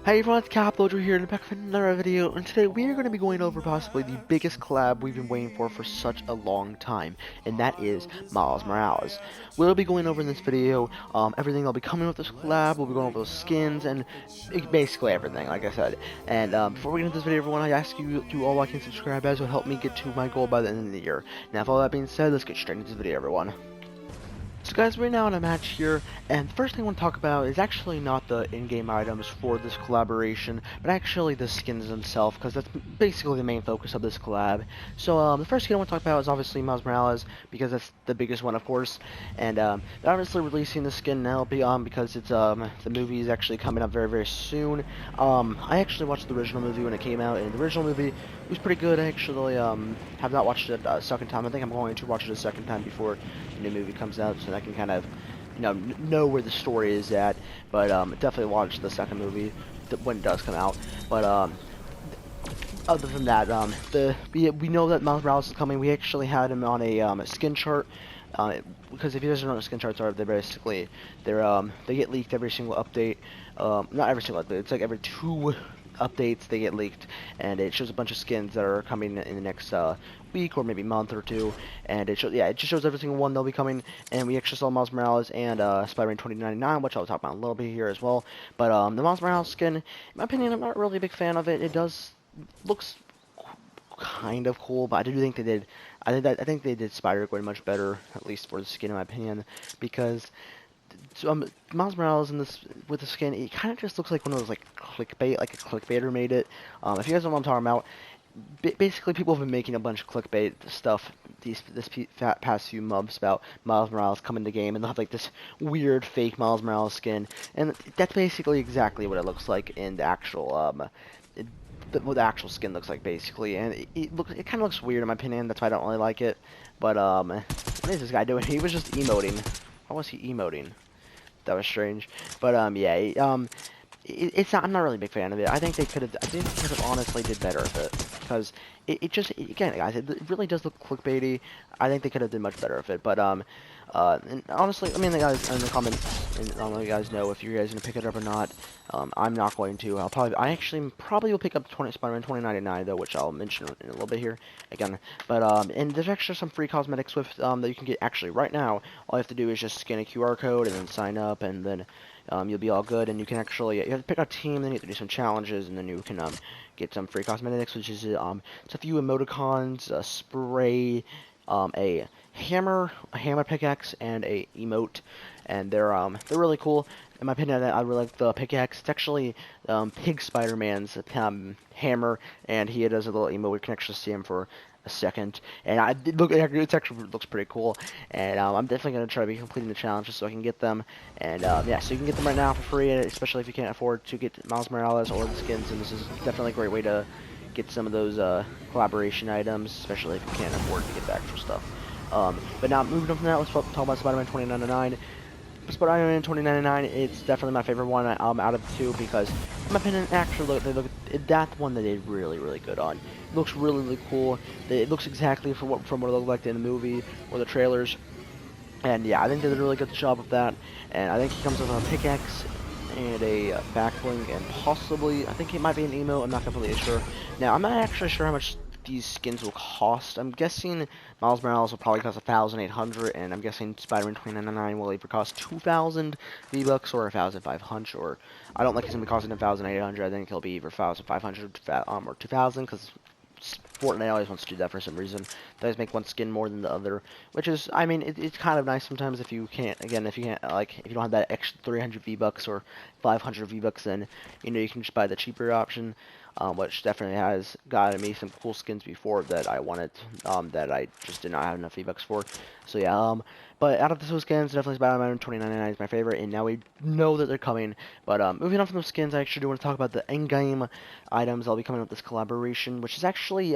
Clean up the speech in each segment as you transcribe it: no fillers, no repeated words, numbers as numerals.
Hey everyone, it's Caploader here, and back with another video, and today we are going to be going over possibly the biggest collab we've been waiting for such a long time, and that is Miles Morales. We'll be going over in this video, everything that'll be coming with this collab, we'll be going over those skins, and basically everything, like I said. And before we get into this video, everyone, I ask you to all like and subscribe, as will help me get to my goal by the end of the year. Now, with all that being said, let's get straight into this video, everyone. So guys, we're now in a match here, and the first thing I want to talk about is actually not the in-game items for this collaboration, but actually the skins themselves, because that's basically the main focus of this collab. So the first skin I want to talk about is obviously Miles Morales, because that's the biggest one, of course, and they're obviously releasing the skin now because it's the movie is actually coming up very, very soon. I actually watched the original movie when it came out, and the original movie was pretty good. I actually have not watched it a second time. I think I'm going to watch it a second time before the new movie comes out, so I can kind of, know where the story is at. But definitely watch the second movie when it does come out. But other than that, we know that Miles Morales is coming. We actually had him on a skin chart. Because if you guys don't know what skin charts are, they get leaked every single update. Not every single update. It's like every 2 updates they get leaked, and it shows a bunch of skins that are coming in the next week or maybe month or 2, and it just shows every single one that'll be coming. And we actually saw Miles Morales and Spider-Man 2099, which I'll talk about a little bit here as well. But the Miles Morales skin, in my opinion, I'm not really a big fan of it. It looks kind of cool, but I do think they did. I think they did Spider-Gwen much better, at least for the skin, in my opinion, because Miles Morales in this with the skin, it kind of just looks like one of those like clickbait, like a clickbaiter made it. If you guys don't know what I'm talking about, basically people have been making a bunch of clickbait stuff past few months about Miles Morales coming to the game, and they'll have like this weird fake Miles Morales skin, and that's basically exactly what it looks like in the actual what the actual skin looks like, basically. And it kind of looks weird in my opinion. That's why I don't really like it. But what is this guy doing? He was just emoting. Why was he emoting? That was strange. But yeah, it's not. I'm not really a big fan of it. I think they could have. I think they could have honestly did better with it, because again, guys, it really does look clickbaity. I think they could have done much better with it. But and honestly, I mean, the guys in the comments, and I'll let you guys know if you guys are gonna pick it up or not. I'm not going to. I actually probably will pick up Spider-Man 2099 though, which I'll mention in a little bit here again. But and there's actually some free cosmetics with that you can get actually right now. All you have to do is just scan a QR code and then sign up, and then you'll be all good. And you can actually you have to pick a team, then you have to do some challenges, and then you can get some free cosmetics, which is it's a few emoticons, a spray, a hammer pickaxe, and a emote, and they're really cool. In my opinion, I really like the pickaxe. It's actually Pig Spider-Man's hammer, and he does a little emote. We can actually see him for a second, and it actually looks pretty cool. And I'm definitely gonna try to be completing the challenges so I can get them. And yeah, so you can get them right now for free, especially if you can't afford to get Miles Morales or the skins. And this is definitely a great way to get some of those collaboration items, especially if you can't afford to get the extra stuff. But now moving on from that, let's talk about Spider-Man 2099. Spider-Man 2099, it's definitely my favorite one out of the 2, because in my opinion, actually that's one that they did really, really good on. It looks really, really cool. It looks exactly from what it looked like in the movie or the trailers. And yeah, I think they did a really good job of that. And I think he comes with a pickaxe and a back bling, and possibly, I think it might be an emo. I'm not completely sure. Now, I'm not actually sure how much these skins will cost. I'm guessing Miles Morales will probably cost 1,800, and I'm guessing Spider-Man 2099 will either cost 2,000 V-Bucks or 1,500, or I don't think it's gonna be costing 1,800. I think it'll be either 1,500 or 2,000, because Fortnite always wants to do that for some reason. They always make one skin more than the other, which is, I mean, it's kind of nice sometimes if you can't, like, if you don't have that extra 300 V-Bucks or 500 V-Bucks, then, you can just buy the cheaper option, which definitely has gotten me some cool skins before that I wanted, that I just did not have enough V-Bucks for. So yeah, but out of the two skins, definitely Spider-Man 2099 is my favorite, and now we know that they're coming. But moving on from those skins, I actually do want to talk about the in-game items that'll be coming with this collaboration, which is actually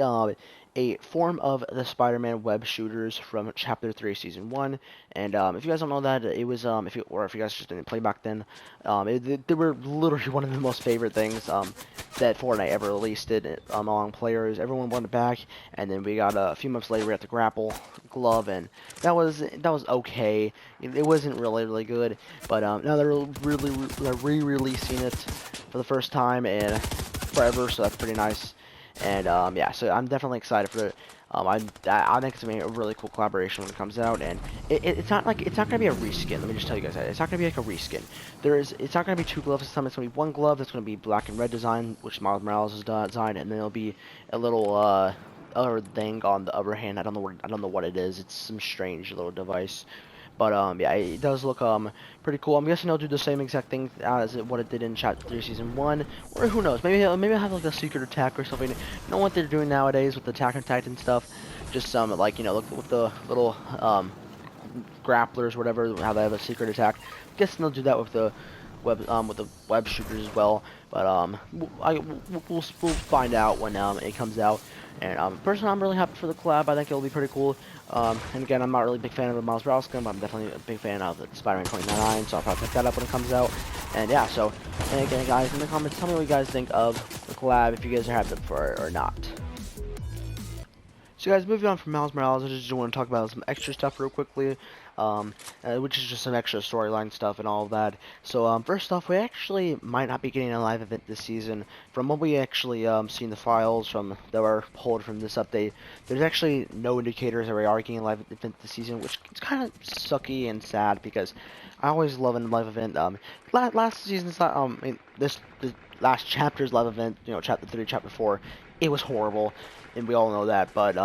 a form of the Spider-Man web shooters from Chapter 3, Season 1. And if you guys don't know that, it was, if you guys just didn't play back then, they were literally one of the most favorite things that Fortnite ever released it among players. Everyone wanted it back, and then we got a few months later, we got the Grapple Glove, and that was okay. It wasn't really good, but now they're re-releasing it for the first time in forever, so that's pretty nice. And yeah, so I'm definitely excited for it. I think it's gonna be a really cool collaboration when it comes out, and it's not gonna be a reskin. Let me just tell you guys that it's not gonna be like a reskin. It's not gonna be 2 gloves this time. It's gonna be 1 glove that's gonna be black and red design, which Miles Morales has designed, and then there'll be a little other thing on the other hand. I don't know what it is. It's some strange little device. But yeah, it does look pretty cool. I'm guessing they'll do the same exact thing as what it did in Chapter 3 Season 1, or who knows? Maybe I'll have like a secret attack or something. You know what they're doing nowadays with the Attack on Titan stuff? Just some like, you know, look with the little grapplers, whatever, how they have a secret attack. I'm guessing they'll do that with the web shooters as well. But we'll find out when it comes out. And personally, I'm really happy for the collab. I think it'll be pretty cool. And again, I'm not really a big fan of the Miles Morales skin, but I'm definitely a big fan of the Spider-Man 2099, so I'll probably pick that up when it comes out. And yeah, so, and again, guys, in the comments, tell me what you guys think of the collab, if you guys are happy for it or not. So guys, moving on from Miles Morales, I just want to talk about some extra stuff real quickly, which is just some extra storyline stuff and all of that. So first off, we actually might not be getting a live event this season. From what we actually see in the files that were pulled from this update, there's actually no indicators that we are getting a live event this season, which is kind of sucky and sad because I always love a live event. Last season's this last chapter's live event, you know, Chapter 3, Chapter 4, it was horrible, and we all know that, but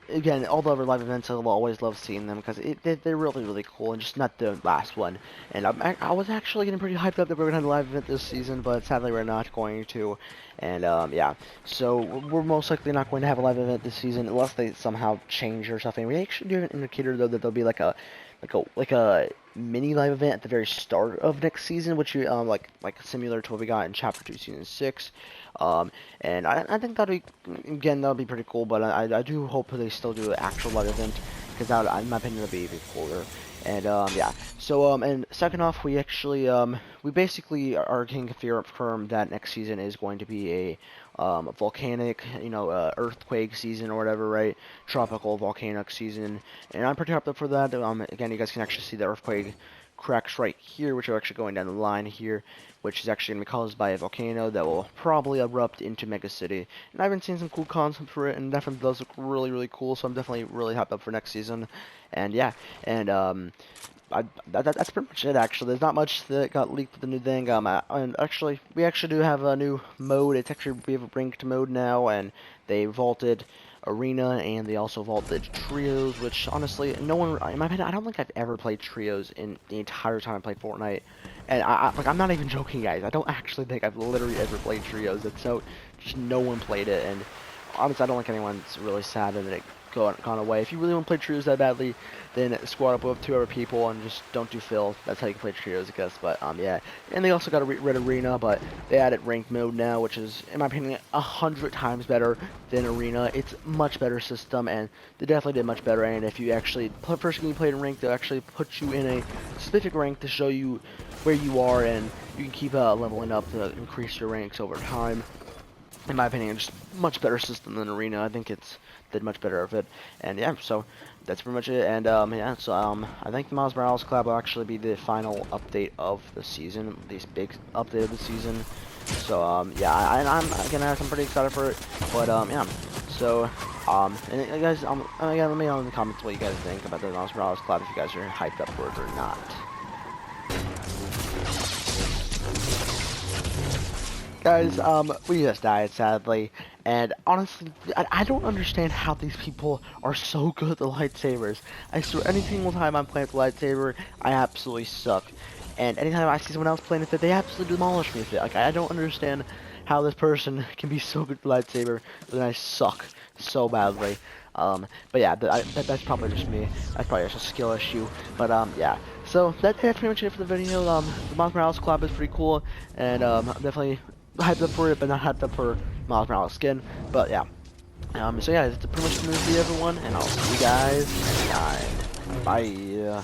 again, all the other live events, I will always love seeing them because they're really, really cool, and just not the last one. And I was actually getting pretty hyped up that we were going to have a live event this season, but sadly we're not going to. And yeah, so we're most likely not going to have a live event this season unless they somehow change or something. We actually do have an indicator though that there'll be like a mini live event at the very start of next season, which like similar to what we got in Chapter 2 Season 6. And I think that'll be pretty cool, but I do hope they still do an actual live event, because that, in my opinion, would be even cooler. And yeah, so and second off, we actually we basically are getting confirmed that next season is going to be a volcanic, you know, earthquake season or whatever, right? Tropical volcanic season, and I'm pretty hyped up for that. Again, you guys can actually see the earthquake cracks right here, which are actually going down the line here, which is actually going to be caused by a volcano that will probably erupt into Mega City. And I've been seeing some cool content for it, and definitely does look really, really cool, so I'm definitely really hyped up for next season. And yeah, and that's pretty much it, actually. There's not much that got leaked with the new thing. And actually, we actually do have a new mode. It's actually, we have a ranked mode now, and they vaulted Arena, and they also vaulted Trios, which honestly, no one, in my opinion, I don't think I've ever played Trios in the entire time I played Fortnite. And I'm not even joking, guys. I don't actually think I've literally ever played Trios. It's so, just no one played it, and honestly, I don't think anyone's really sad that it gone away. If you really want to play Trios that badly, then squad up with 2 other people and just don't do fill. That's how you can play Trios, I guess. But yeah, and they also got a Red Arena, but they added ranked mode now, which is, in my opinion, 100 times better than Arena. It's much better system, and they definitely did much better. And if you actually first game you played in rank, they'll actually put you in a specific rank to show you where you are, and you can keep leveling up to increase your ranks over time. In my opinion, just much better system than Arena. I think it's did much better of it. And yeah, so that's pretty much it. And yeah, so I think the Miles Morales collab will actually be the final update of the season, this big update of the season. So yeah, I'm pretty excited for it. But yeah, so and guys, yeah, let me know in the comments what you guys think about the Miles Morales collab, if you guys are hyped up for it or not. Guys, we just died, sadly, and honestly, I don't understand how these people are so good at the lightsabers. I swear, any single time I'm playing with the lightsaber, I absolutely suck. And anytime I see someone else playing with it, they absolutely demolish me with it. Like, I don't understand how this person can be so good at the lightsaber, but then I suck so badly. But yeah, that's probably just me. That's probably just a skill issue. But yeah, so that's pretty much it for the video. The Miles Morales collab is pretty cool, and I'm definitely hyped up for it, but not hyped up for Miles Morales skin. But yeah, so yeah, that's pretty much the video, everyone, and I'll see you guys next time. Bye.